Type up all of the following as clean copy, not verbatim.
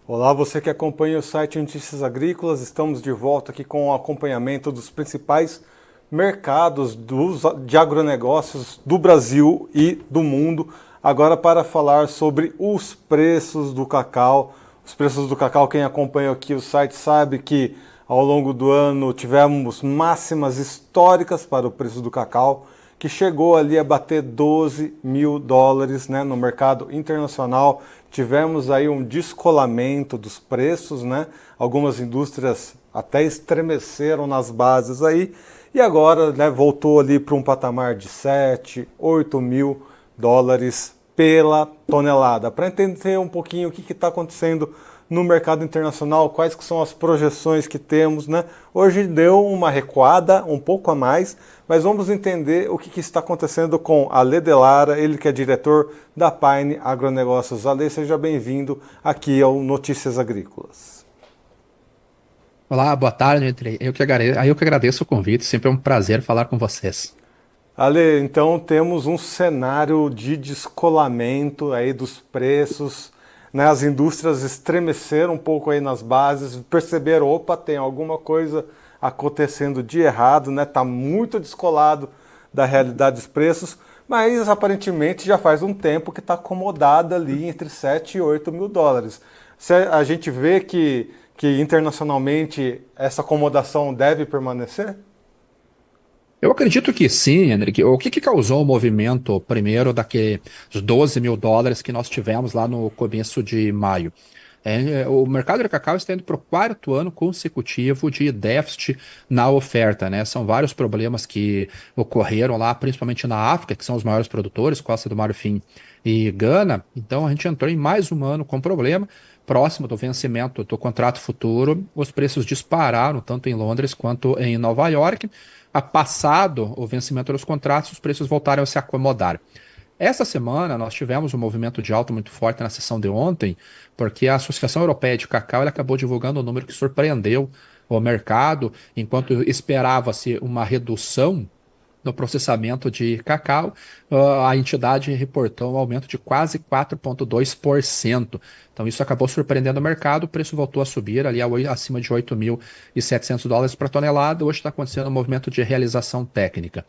Olá, você que acompanha o site Notícias Agrícolas, estamos de volta aqui com o acompanhamento dos principais mercados de agronegócios do Brasil e do mundo, agora para falar sobre os preços do cacau. Os preços do cacau, quem acompanha aqui o site sabe que ao longo do ano tivemos máximas históricas para o preço do cacau, que chegou ali a bater 12 mil dólares, né, no mercado internacional. Tivemos aí um descolamento dos preços, né? Algumas indústrias até estremeceram nas bases aí, e agora, né, voltou ali para um patamar de 7, 8 mil dólares pela tonelada. Para entender um pouquinho o que está acontecendo no mercado internacional, quais que são as projeções que temos, né? Hoje deu uma recuada, um pouco a mais, mas vamos entender o que está acontecendo com Alê de Lara, ele que é diretor da Pine Agronegócios. Alê, seja bem-vindo aqui ao Notícias Agrícolas. Olá, boa tarde, Andrei. Eu que agradeço o convite, sempre é um prazer falar com vocês. Ale, então temos um cenário de descolamento aí dos preços, né? As indústrias estremeceram um pouco aí nas bases, perceberam, opa, tem alguma coisa acontecendo de errado, né? Tá muito descolado da realidade dos preços, mas aparentemente já faz um tempo que está acomodada ali entre 7 e 8 mil dólares. A gente vê que internacionalmente essa acomodação deve permanecer? Eu acredito que sim, Henrique. O que causou o movimento, primeiro, daqueles 12 mil dólares que nós tivemos lá no começo de maio? O mercado de cacau está indo para o quarto ano consecutivo de déficit na oferta, né? São vários problemas que ocorreram lá, principalmente na África, que são os maiores produtores, Costa do Marfim e Gana. Então a gente entrou em mais um ano com problema. Próximo do vencimento do contrato futuro, os preços dispararam, tanto em Londres quanto em Nova York. Passado o vencimento dos contratos, os preços voltaram a se acomodar. Essa semana nós tivemos um movimento de alta muito forte na sessão de ontem, porque a Associação Europeia de Cacau ela acabou divulgando um número que surpreendeu o mercado, enquanto esperava-se uma redução no processamento de cacau, a entidade reportou um aumento de quase 4,2%. Então, isso acabou surpreendendo o mercado, o preço voltou a subir ali acima de 8.700 dólares por tonelada. Hoje está acontecendo um movimento de realização técnica.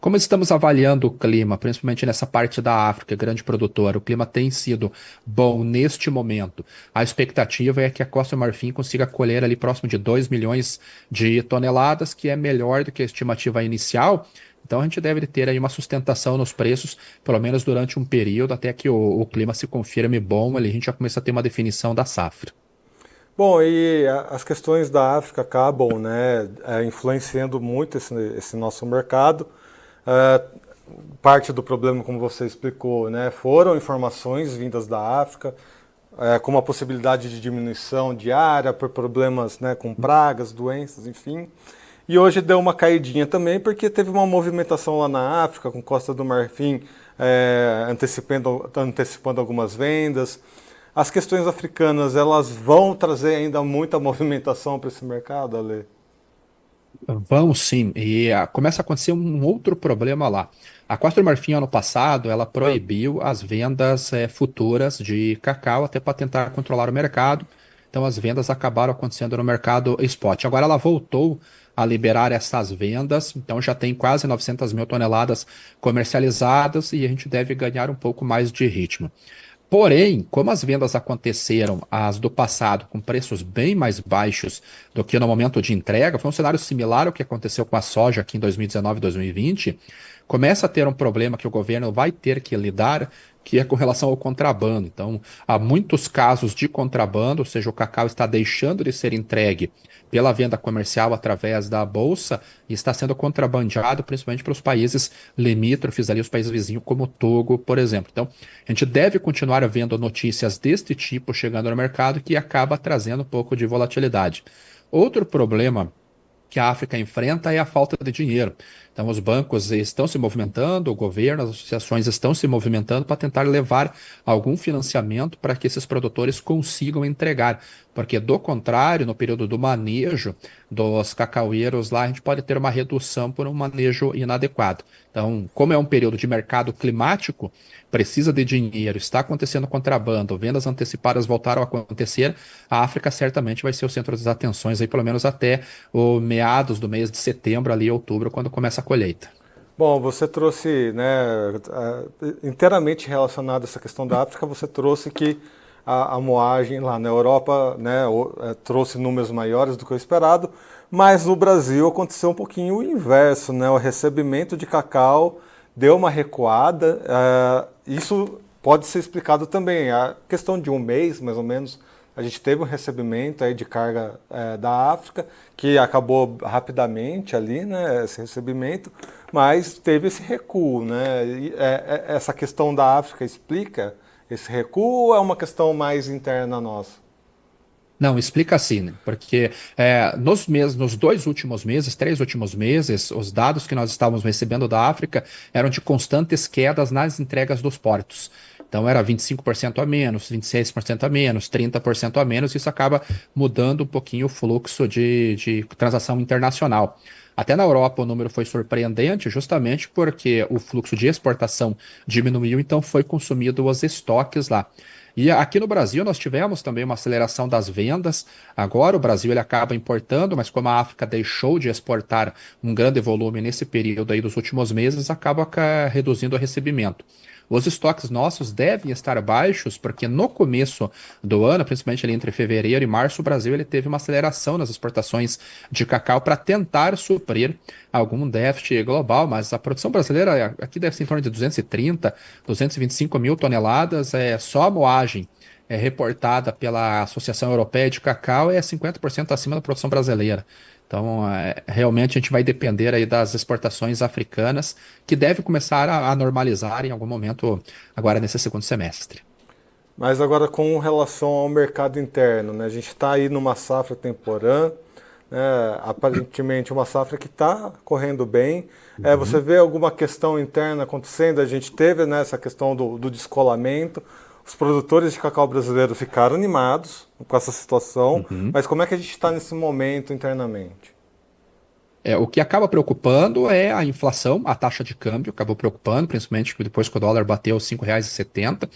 Como estamos avaliando o clima, principalmente nessa parte da África, grande produtora, o clima tem sido bom neste momento. A expectativa é que a Costa do Marfim consiga colher ali próximo de 2 milhões de toneladas, que é melhor do que a estimativa inicial. Então a gente deve ter aí uma sustentação nos preços, pelo menos durante um período, até que o clima se confirme bom, ali a gente já começa a ter uma definição da safra. Bom, e as questões da África acabam, né, influenciando muito esse nosso mercado. É, parte do problema, como você explicou, né, foram informações vindas da África, com uma possibilidade de diminuição diária por problemas, né, com pragas, doenças, enfim. E hoje deu uma caidinha também, porque teve uma movimentação lá na África, com Costa do Marfim antecipando algumas vendas. As questões africanas, elas vão trazer ainda muita movimentação para esse mercado, Ale? Vão sim, e começa a acontecer um outro problema lá. A Costa do Marfim, ano passado, ela proibiu as vendas futuras de cacau, até para tentar controlar o mercado. Então, as vendas acabaram acontecendo no mercado spot. Agora, ela voltou a liberar essas vendas, então já tem quase 900 mil toneladas comercializadas e a gente deve ganhar um pouco mais de ritmo. Porém, como as vendas aconteceram as do passado com preços bem mais baixos do que no momento de entrega, foi um cenário similar ao que aconteceu com a soja aqui em 2019 e 2020, começa a ter um problema que o governo vai ter que lidar, que é com relação ao contrabando. Então, há muitos casos de contrabando, ou seja, o cacau está deixando de ser entregue pela venda comercial através da bolsa e está sendo contrabandeado principalmente para os países limítrofes ali, os países vizinhos, como Togo, por exemplo. Então, a gente deve continuar vendo notícias deste tipo chegando no mercado que acaba trazendo um pouco de volatilidade. Outro problema que a África enfrenta é a falta de dinheiro. Então, os bancos estão se movimentando, o governo, as associações estão se movimentando para tentar levar algum financiamento para que esses produtores consigam entregar. porque do contrário, no período do manejo dos cacaueiros lá, a gente pode ter uma redução por um manejo inadequado. Então, como é um período de mercado climático, precisa de dinheiro, está acontecendo contrabando, vendas antecipadas voltaram a acontecer, a África certamente vai ser o centro das atenções aí, pelo menos até o meados do mês de setembro, ali, outubro, quando começa a colheita. Bom, você trouxe, né, inteiramente relacionado a essa questão da África, você trouxe que a moagem lá na Europa, né, trouxe números maiores do que o esperado, mas no Brasil aconteceu um pouquinho o inverso, né, o recebimento de cacau deu uma recuada, isso pode ser explicado também, a questão de um mês, mais ou menos, a gente teve um recebimento aí de carga da África, que acabou rapidamente ali, né, esse recebimento, mas teve esse recuo, né? Essa questão da África explica esse recuo ou é uma questão mais interna nossa? Não, explica assim, né? Porque nos 2 últimos meses, 3 últimos meses, os dados que nós estávamos recebendo da África eram de constantes quedas nas entregas dos portos. Então era 25% a menos, 26% a menos, 30% a menos, isso acaba mudando um pouquinho o fluxo de transação internacional. Até na Europa o número foi surpreendente, justamente porque o fluxo de exportação diminuiu, então foi consumido os estoques lá. E aqui no Brasil nós tivemos também uma aceleração das vendas. Agora o Brasil ele acaba importando, mas como a África deixou de exportar um grande volume nesse período aí dos últimos meses, acaba reduzindo o recebimento. Os estoques nossos devem estar baixos, porque no começo do ano, principalmente ali entre fevereiro e março, o Brasil ele teve uma aceleração nas exportações de cacau para tentar suprir algum déficit global, mas a produção brasileira aqui deve ser em torno de 230, 225 mil toneladas, só a moagem reportada pela Associação Europeia de Cacau é 50% acima da produção brasileira. Então, realmente a gente vai depender aí das exportações africanas, que deve começar a normalizar em algum momento agora nesse segundo semestre. Mas agora com relação ao mercado interno, né? A gente está aí numa safra temporã, né? Aparentemente uma safra que está correndo bem. Você vê alguma questão interna acontecendo? A gente teve, né, essa questão do descolamento. Os produtores de cacau brasileiro ficaram animados com essa situação, Uhum. mas como é que a gente está nesse momento internamente? O que acaba preocupando é a inflação, a taxa de câmbio acabou preocupando, principalmente depois que o dólar bateu R$ 5,70.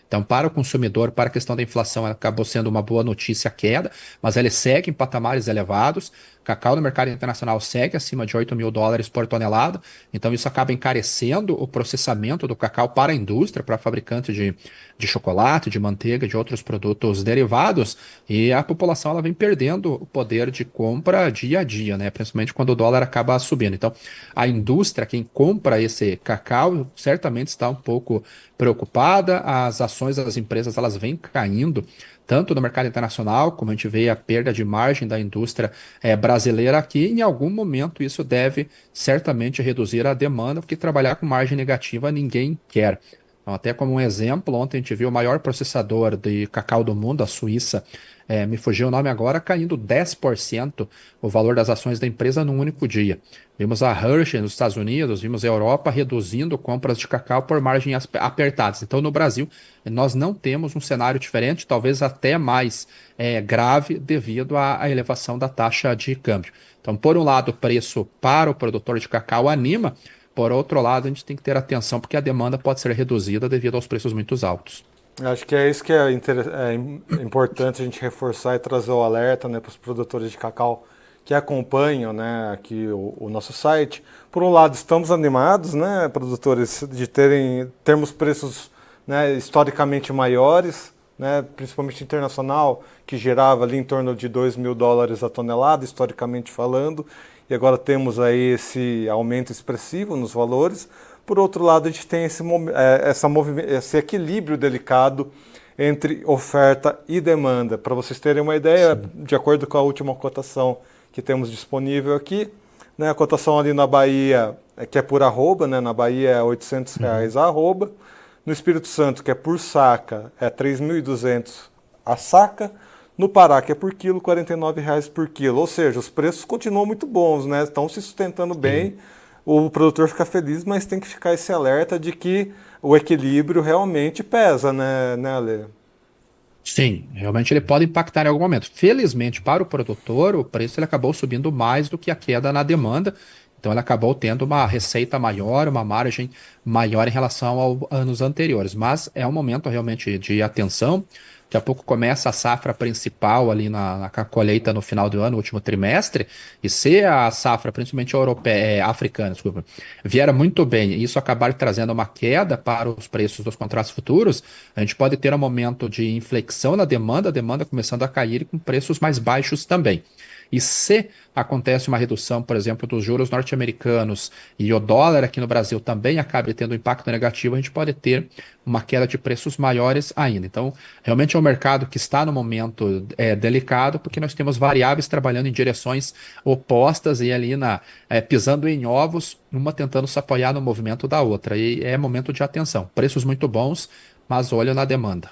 Então, para o consumidor, para a questão da inflação, acabou sendo uma boa notícia a queda, mas ele segue em patamares elevados. Cacau no mercado internacional segue acima de US$ 8.000 por tonelada, então isso acaba encarecendo o processamento do cacau para a indústria, para fabricante de chocolate, de manteiga, de outros produtos derivados, e a população ela vem perdendo o poder de compra dia a dia, né? Principalmente quando o dólar acaba subindo. Então, a indústria, quem compra esse cacau, certamente está um pouco preocupada. As ações das empresas elas vêm caindo tanto no mercado internacional, como a gente vê a perda de margem da indústria brasileira aqui, em algum momento isso deve certamente reduzir a demanda, porque trabalhar com margem negativa ninguém quer. Então, até como um exemplo, ontem a gente viu o maior processador de cacau do mundo, a Suíça, me fugiu o nome agora, caindo 10% o valor das ações da empresa num único dia. Vimos a Hershey nos Estados Unidos, vimos a Europa reduzindo compras de cacau por margens apertadas. Então, no Brasil, nós não temos um cenário diferente, talvez até mais grave, devido à elevação da taxa de câmbio. Então, por um lado, o preço para o produtor de cacau anima, por outro lado, a gente tem que ter atenção, porque a demanda pode ser reduzida devido aos preços muito altos. Acho que é isso que é importante a gente reforçar e trazer o alerta, né, para os produtores de cacau que acompanham, né, aqui o nosso site. Por um lado, estamos animados, né, produtores, de termos preços, né, historicamente maiores, né, principalmente internacional, que gerava ali em torno de US$ 2.000 a tonelada, historicamente falando, e agora temos aí esse aumento expressivo nos valores. Por outro lado, a gente tem esse equilíbrio delicado entre oferta e demanda. Para vocês terem uma ideia, Sim. de acordo com a última cotação que temos disponível aqui, né, a cotação ali na Bahia, que é por arroba, né, na Bahia é R$ 800 a arroba, no Espírito Santo, que é por saca, é 3.200 a saca, no Pará, que é por quilo, R$ 49 por quilo. Ou seja, os preços continuam muito bons, né, estão se sustentando bem. Sim. O produtor fica feliz, mas tem que ficar esse alerta de que o equilíbrio realmente pesa, né, Ale? Sim, realmente ele pode impactar em algum momento. Felizmente, para o produtor, o preço ele acabou subindo mais do que a queda na demanda. Então, ele acabou tendo uma receita maior, uma margem maior em relação aos anos anteriores. Mas é um momento realmente de atenção. Daqui a pouco começa a safra principal ali na colheita no final do ano, último trimestre. E se a safra, principalmente europeia, africana, desculpa, vier muito bem e isso acabar trazendo uma queda para os preços dos contratos futuros, a gente pode ter um momento de inflexão na demanda, a demanda começando a cair com preços mais baixos também. E se acontece uma redução, por exemplo, dos juros norte-americanos e o dólar aqui no Brasil também acabe tendo um impacto negativo, a gente pode ter uma queda de preços maiores ainda. Então, realmente é um mercado que está no momento delicado, porque nós temos variáveis trabalhando em direções opostas e ali pisando em ovos, uma tentando se apoiar no movimento da outra. E é momento de atenção. Preços muito bons, mas olho na demanda.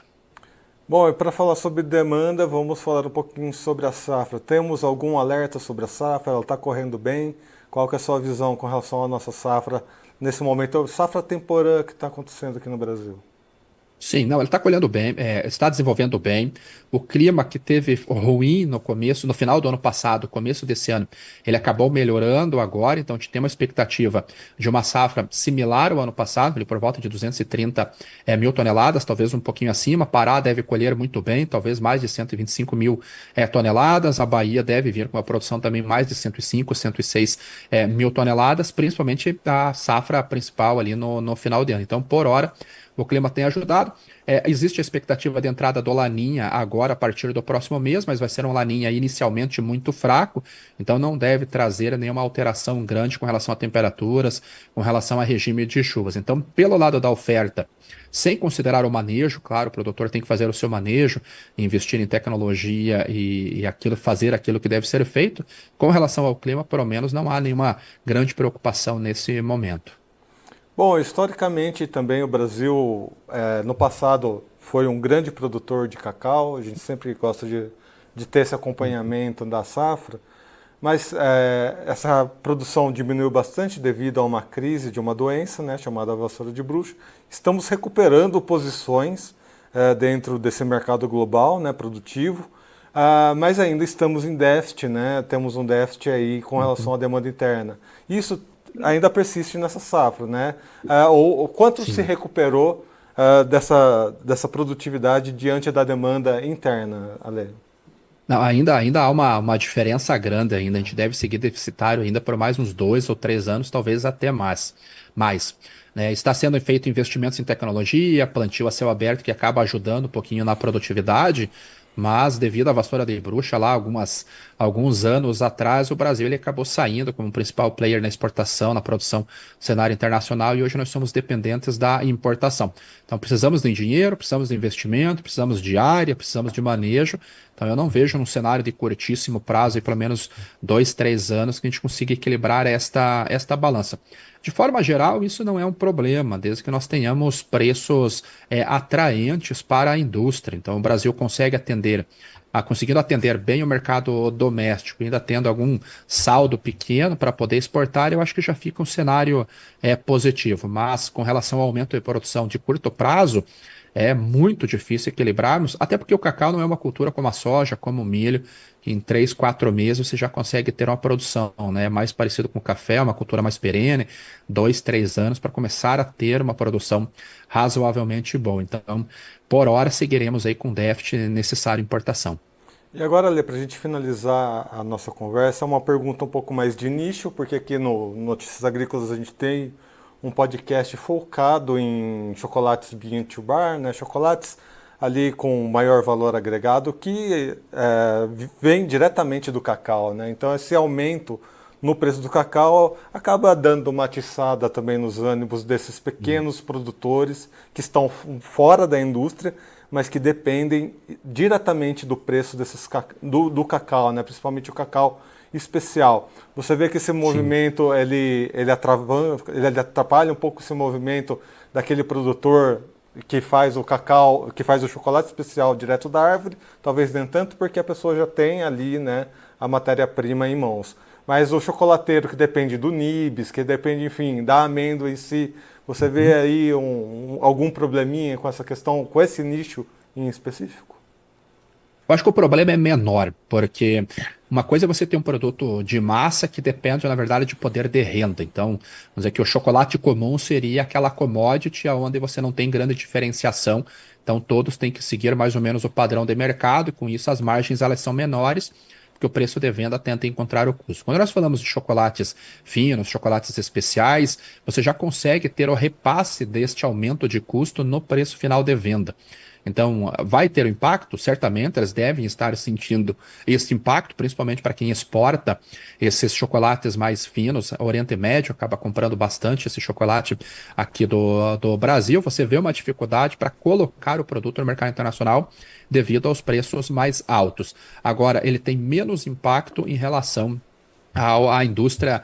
Bom, e para falar sobre demanda, vamos falar um pouquinho sobre a safra. Temos algum alerta sobre a safra? Ela está correndo bem? Qual que é a sua visão com relação à nossa safra nesse momento? Safra temporã que está acontecendo aqui no Brasil. Sim, não, ele está colhendo bem, está desenvolvendo bem. O clima que teve ruim no começo, no final do ano passado, começo desse ano, ele acabou melhorando agora, então a gente tem uma expectativa de uma safra similar ao ano passado, ali por volta de 230 mil toneladas, talvez um pouquinho acima. Pará deve colher muito bem, talvez mais de 125 mil toneladas. A Bahia deve vir com uma produção também mais de 105, 106 mil toneladas, principalmente a safra principal ali no final de ano. Então, por hora. O clima tem ajudado. Existe a expectativa de entrada do Laninha agora a partir do próximo mês, mas vai ser um Laninha inicialmente muito fraco, então não deve trazer nenhuma alteração grande com relação a temperaturas, com relação a regime de chuvas. Então, pelo lado da oferta, sem considerar o manejo, claro, o produtor tem que fazer o seu manejo, investir em tecnologia fazer aquilo que deve ser feito. Com relação ao clima, pelo menos não há nenhuma grande preocupação nesse momento. Bom, historicamente também o Brasil, no passado, foi um grande produtor de cacau. A gente sempre gosta de ter esse acompanhamento da safra, mas essa produção diminuiu bastante devido a uma crise de uma doença, né, chamada vassoura de bruxa. Estamos recuperando posições dentro desse mercado global, né, produtivo, mas ainda estamos em déficit, né? Temos um déficit aí com relação à demanda interna. Isso ainda persiste nessa safra, né? O quanto se Sim. recuperou dessa produtividade diante da demanda interna, Ale? Não, ainda há uma diferença grande ainda. A gente deve seguir deficitário ainda por mais uns 2 ou 3 anos, talvez até mais, né? Está sendo feito investimentos em tecnologia, plantio a céu aberto que acaba ajudando um pouquinho na produtividade, mas devido à vassoura de bruxa lá, alguns anos atrás, o Brasil ele acabou saindo como principal player na exportação, na produção do cenário internacional e hoje nós somos dependentes da importação. Então precisamos de dinheiro, precisamos de investimento, precisamos de área, precisamos de manejo. Então eu não vejo num cenário de curtíssimo prazo, e pelo menos 2, 3 anos, que a gente consiga equilibrar esta balança. De forma geral, isso não é um problema, desde que nós tenhamos preços atraentes para a indústria. Então o Brasil conseguindo atender bem o mercado doméstico, ainda tendo algum saldo pequeno para poder exportar, eu acho que já fica um cenário positivo. Mas com relação ao aumento de produção de curto prazo, é muito difícil equilibrarmos, até porque o cacau não é uma cultura como a soja, como o milho, que em 3, 4 meses você já consegue ter uma produção, né? É mais parecido com o café, é uma cultura mais perene, 2, 3 anos para começar a ter uma produção razoavelmente boa. Então, por hora, seguiremos aí com déficit necessário importação. E agora, Ale, para a gente finalizar a nossa conversa, uma pergunta um pouco mais de nicho, porque aqui no Notícias Agrícolas a gente tem um podcast focado em chocolates Bean to Bar, né? Chocolates ali com maior valor agregado que vem diretamente do cacau, né? Então esse aumento no preço do cacau acaba dando uma atiçada também nos ânimos desses pequenos produtores que estão fora da indústria, mas que dependem diretamente do preço do cacau, né? Principalmente o cacau especial. Você vê que esse Sim. movimento ele atrapalha um pouco esse movimento daquele produtor que faz o cacau, que faz o chocolate especial direto da árvore, talvez nem tanto porque a pessoa já tem ali, né, a matéria-prima em mãos. Mas o chocolateiro que depende do nibs, que depende, enfim, da amêndoa em si, você vê Uhum. aí algum probleminha com essa questão, com esse nicho em específico? Eu acho que o problema é menor, porque uma coisa é você ter um produto de massa que depende, na verdade, de poder de renda. Então, vamos dizer que o chocolate comum seria aquela commodity onde você não tem grande diferenciação. Então, todos têm que seguir mais ou menos o padrão de mercado, e com isso as margens elas são menores, porque o preço de venda tenta encontrar o custo. Quando nós falamos de chocolates finos, chocolates especiais, você já consegue ter o repasse deste aumento de custo no preço final de venda. Então, vai ter um impacto? Certamente, eles devem estar sentindo esse impacto, principalmente para quem exporta esses chocolates mais finos. O Oriente Médio acaba comprando bastante esse chocolate aqui do Brasil. Você vê uma dificuldade para colocar o produto no mercado internacional devido aos preços mais altos. Agora, ele tem menos impacto em relação à indústria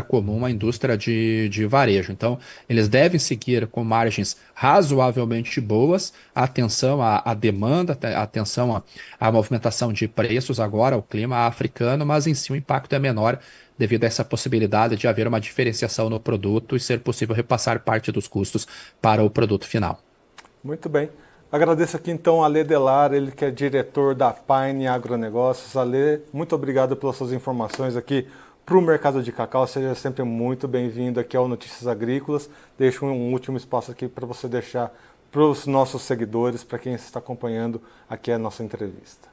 comum, à indústria de varejo. Então, eles devem seguir com margens razoavelmente boas, atenção à demanda, atenção à movimentação de preços agora, o clima africano, mas em si o impacto é menor devido a essa possibilidade de haver uma diferenciação no produto e ser possível repassar parte dos custos para o produto final. Muito bem. Agradeço aqui então a Alê Delar, ele que é diretor da Pine Agronegócios. Alê, muito obrigado pelas suas informações aqui para o mercado de cacau. Seja sempre muito bem-vindo aqui ao Notícias Agrícolas. Deixo um último espaço aqui para você deixar para os nossos seguidores, para quem está acompanhando aqui a nossa entrevista.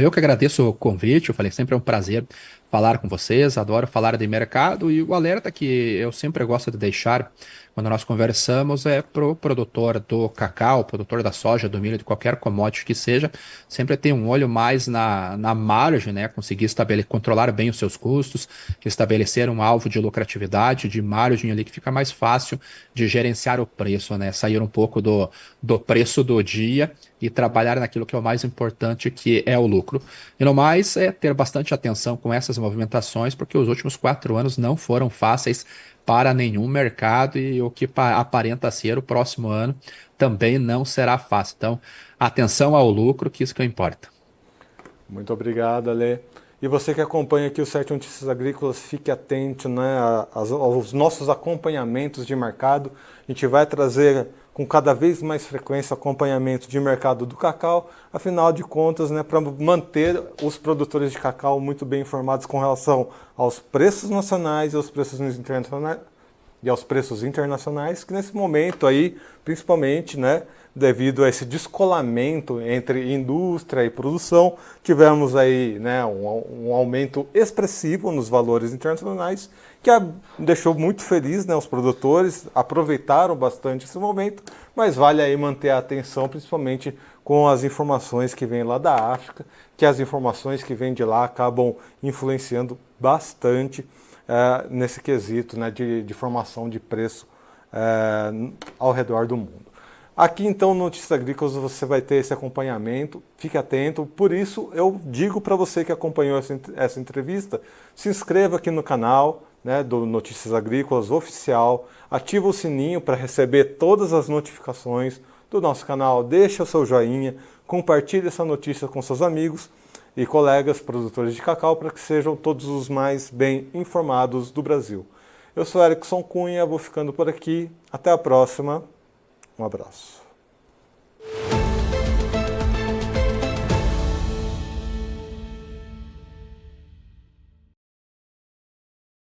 Eu que agradeço o convite, eu falei, sempre é um prazer falar com vocês, adoro falar de mercado e o alerta que eu sempre gosto de deixar quando nós conversamos é para o produtor do cacau, produtor da soja, do milho, de qualquer commodity que seja, sempre ter um olho mais na margem, né? Conseguir controlar bem os seus custos, estabelecer um alvo de lucratividade, de margem ali que fica mais fácil de gerenciar o preço, né? Sair um pouco do preço do dia e trabalhar naquilo que é o mais importante, que é o lucro. E no mais, é ter bastante atenção com essas movimentações, porque os últimos 4 anos não foram fáceis para nenhum mercado e o que aparenta ser o próximo ano também não será fácil. Então, atenção ao lucro, que isso que importa. Muito obrigado, Alê. E você que acompanha aqui o site Notícias Agrícolas, fique atento, né, aos nossos acompanhamentos de mercado. A gente vai trazer com cada vez mais frequência acompanhamento de mercado do cacau, afinal de contas, né, para manter os produtores de cacau muito bem informados com relação aos preços nacionais e aos preços internacionais, que nesse momento aí, principalmente, né, devido a esse descolamento entre indústria e produção, tivemos aí, né, um aumento expressivo nos valores internacionais, que deixou muito feliz, né, os produtores, aproveitaram bastante esse momento, mas vale aí manter a atenção, principalmente com as informações que vêm lá da África, que as informações que vêm de lá acabam influenciando bastante nesse quesito, né, de formação de preço ao redor do mundo. Aqui então no Notícias Agrícolas você vai ter esse acompanhamento, fique atento. Por isso eu digo para você que acompanhou essa entrevista, se inscreva aqui no canal, né, do Notícias Agrícolas Oficial, ativa o sininho para receber todas as notificações do nosso canal, deixa o seu joinha, compartilhe essa notícia com seus amigos e colegas produtores de cacau para que sejam todos os mais bem informados do Brasil. Eu sou Erickson Cunha, vou ficando por aqui. Até a próxima. Um abraço.